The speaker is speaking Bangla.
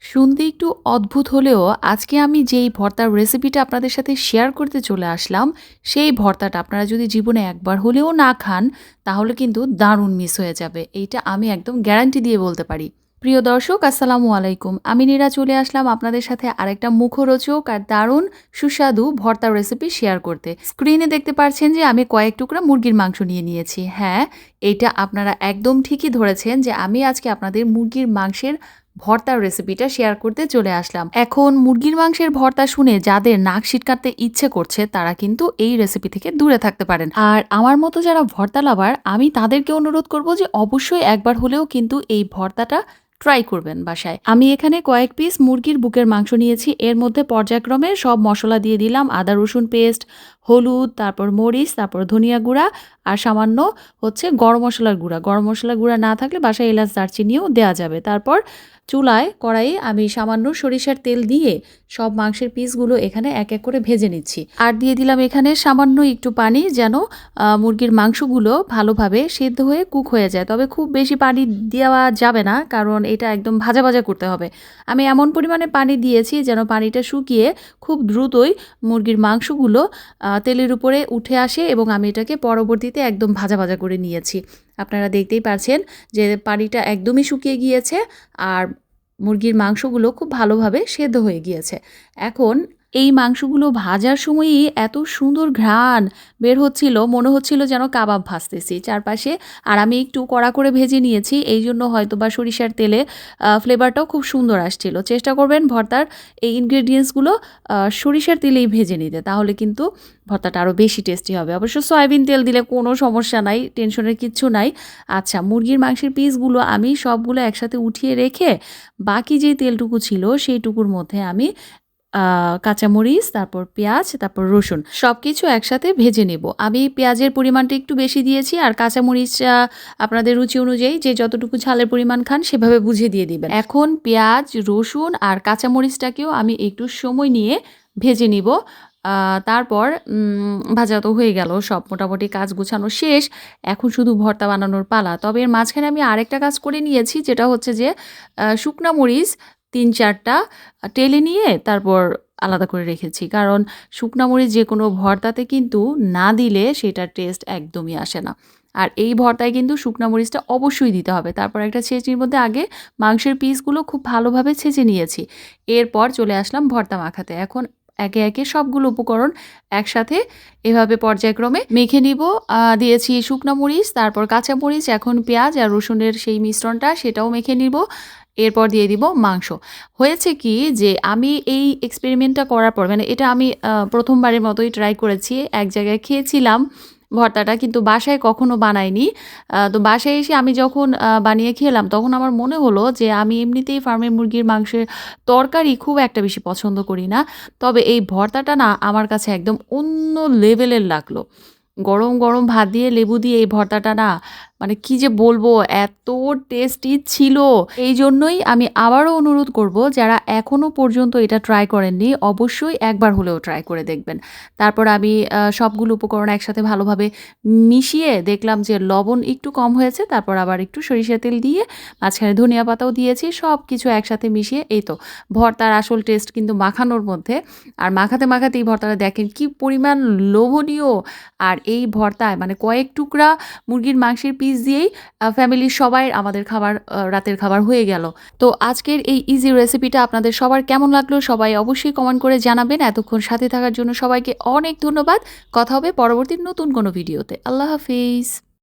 শুনতে একটু অদ্ভুত হলেও আজকে আমি যেই ভর্তার রেসিপিটা আপনাদের সাথে শেয়ার করতে চলে আসলাম, সেই ভর্তাটা আপনারা যদি জীবনে একবার হলেও না খান, তাহলে কিন্তু দারুণ মিস হয়ে যাবে। এইটা আমি একদম গ্যারান্টি দিয়ে বলতে পারি। প্রিয় দর্শক, আসসালামু আলাইকুম। আমি নীরা চলে আসলাম আপনাদের সাথে আরেকটা মুখরোচক আর দারুণ সুস্বাদু ভর্তার রেসিপি শেয়ার করতে। স্ক্রিনে দেখতে পাচ্ছেন যে আমি কয়েক টুকরা মুরগির মাংস নিয়ে নিয়েছি। হ্যাঁ, এইটা আপনারা একদম ঠিকই ধরেছেন যে আমি আজকে আপনাদের মুরগির মাংসের ভর্তার রেসিপিটা শেয়ার করতে চলে আসলাম। এখন মুরগির মাংসের ভর্তা শুনে যাদের নাক সিটকাতে ইচ্ছে করছে তারা কিন্তু এই রেসিপি থেকে দূরে থাকতে পারেন। আর আমার মতো যারা ভর্তা লাভার, আমি তাদেরকে অনুরোধ করব যে অবশ্যই একবার হলেও কিন্তু এই ভর্তাটা ট্রাই করবেন বাসায়। আমি এখানে কয়েক পিস মুরগির বুকের মাংস নিয়েছি। এর মধ্যে পর্যায়ক্রমে সব মশলা দিয়ে দিলাম। আদা রসুন পেস্ট, হলুদ, তারপর মরিচ, তারপর ধনিয়া গুঁড়া আর সামান্য হচ্ছে গরম মশলার গুঁড়া। গরম মশলার গুঁড়া না থাকলে বাসায় এলাচ দারচিনিও দেওয়া যাবে। তারপর চুলায় কড়াইয়ে আমি সামান্য সরিষার তেল দিয়ে সব মাংসের পিসগুলো এখানে এক এক করে ভেজে নিচ্ছি। আর দিয়ে দিলাম এখানে সামান্য একটু পানি, যেন মুরগির মাংসগুলো ভালোভাবে সেদ্ধ হয়ে কুক হয়ে যায়। তবে খুব বেশি পানি দেওয়া যাবে না, কারণ এটা একদম ভাজা ভাজা করতে হবে। আমি এমন পরিমাণে পানি দিয়েছি যেন পানিটা শুকিয়ে খুব দ্রুতই মুরগির মাংসগুলো তেলের উপরে উঠে আসে, এবং আমি এটাকে পরবর্তীতে একদম ভাজা ভাজা করে নিয়েছি। আপনারা দেখতেই পাচ্ছেন যে পানিটা একদমই শুকিয়ে গিয়েছে আর মুরগির মাংসগুলো খুব ভালোভাবে সেদ্ধ হয়ে গিয়েছে। এখন এই মাংসগুলো ভাজার সময়ই এত সুন্দর ঘ্রাণ বের হচ্ছিল, মনে হচ্ছিল যেন কাবাব ভাজতেছি চারপাশে। আর আমি একটু কড়া করে ভেজে নিয়েছি, এই জন্য হয়তো বা সরিষার তেলে ফ্লেভারটাও খুব সুন্দর আসছিল। চেষ্টা করবেন ভর্তার এই ইনগ্রেডিয়েন্টসগুলো সরিষার তেলেই ভেজে নিতে, তাহলে কিন্তু ভর্তাটা আরও বেশি টেস্টি হবে। অবশ্য সয়াবিন তেল দিলে কোনো সমস্যা নাই, টেনশনের কিচ্ছু নাই। আচ্ছা, মুরগির মাংসের পিসগুলো আমি সবগুলো একসাথে উঠিয়ে রেখে বাকি যে তেলটুকু ছিল সেইটুকুর মধ্যে আমি কাঁচামরিচ, তারপর পেঁয়াজ, তারপর রসুন সব কিছু একসাথে ভেজে নেব। আমি পেঁয়াজের পরিমাণটা একটু বেশি দিয়েছি, আর কাঁচামরিচটা আপনাদের রুচি অনুযায়ী যে যতটুকু ঝালের পরিমাণ খান সেভাবে বুঝে দিয়ে দিবেন। এখন পেঁয়াজ, রসুন আর কাঁচামরিচটাকেও আমি একটু সময় নিয়ে ভেজে নিব। তারপর ভাজা তো হয়ে গেল, সব মোটামুটি কাজ গুছানো শেষ। এখন শুধু ভর্তা বানানোর পালা। তবে এর মাঝখানে আমি আরেকটা কাজ করে নিয়েছি, যেটা হচ্ছে যে শুকনা মরিচ ৩-৪টা টেলে নিয়ে তারপর আলাদা করে রেখেছি। কারণ শুকনা মরিচ যে কোনো ভর্তাতে কিন্তু না দিলে সেটার টেস্ট একদমই আসে না। আর এই ভর্তায় কিন্তু শুকনা মরিচটা অবশ্যই দিতে হবে। তারপর একটা ছেঁচির মধ্যে আগে মাংসের পিসগুলো খুব ভালোভাবে ছেঁচে নিয়েছি। এরপর চলে আসলাম ভর্তা মাখাতে। এখন একে একে সবগুলো উপকরণ একসাথে এভাবে পর্যায়ক্রমে মেখে নিব। দিয়েছি শুকনো মরিচ, তারপর কাঁচা মরিচ, এখন পেঁয়াজ আর রসুনের সেই মিশ্রণটা সেটাও মেখে নিব। এরপর দিয়ে দিব মাংস। হয়েছে কি যে আমি এই এক্সপেরিমেন্টটা করার পর, মানে এটা আমি প্রথমবারের মতোই ট্রাই করেছি। এক জায়গায় খেয়েছিলাম ভর্তাটা, কিন্তু বাসায় কখনো বানাইনি। তো বাসায় এসে আমি যখন বানিয়ে খেলাম, তখন আমার মনে হলো যে আমি এমনিতেই ফার্মের মুরগির মাংসের তরকারি খুব একটা বেশি পছন্দ করি না। তবে এই ভর্তাটা না আমার কাছে একদম অন্য লেভেলের লাগলো। গরম গরম ভাত দিয়ে লেবু দিয়ে এই ভর্তাটা না, মানে কি যে বলবো, এত টেস্টি ছিল। এই জন্যই আমি আবারও অনুরোধ করব, যারা এখনো পর্যন্ত এটা ট্রাই করেননি অবশ্যই একবার হলেও ট্রাই করে দেখবেন। তারপর আমি সবগুলো উপকরণ একসাথে ভালোভাবে মিশিয়ে দেখলাম যে লবণ একটু কম হয়েছে। তারপর আবার একটু সরিষার তেল দিয়ে মাঝখানে ধনিয়া পাতাও দিয়েছি। সব কিছু একসাথে মিশিয়ে এই তো ভর্তার আসল টেস্ট কিন্তু মাখানোর মধ্যে। আর মাখাতে মাখাতে এই ভর্তাটা দেখেন কি পরিমাণ লোভনীয়। আর এই ভর্তায় মানে কয়েক টুকরা মুরগির মাংসের পিস দিয়েই ফ্যামিলির সবাই আমাদের খাবার, রাতের খাবার হয়ে গেল। তো আজকের এই ইজি রেসিপিটা আপনাদের সবার কেমন লাগলো সবাই অবশ্যই কমেন্ট করে জানাবেন। এতক্ষণ সাথে থাকার জন্য সবাইকে অনেক ধন্যবাদ। কথা হবে পরবর্তী নতুন কোনো ভিডিওতে। আল্লাহ হাফিজ।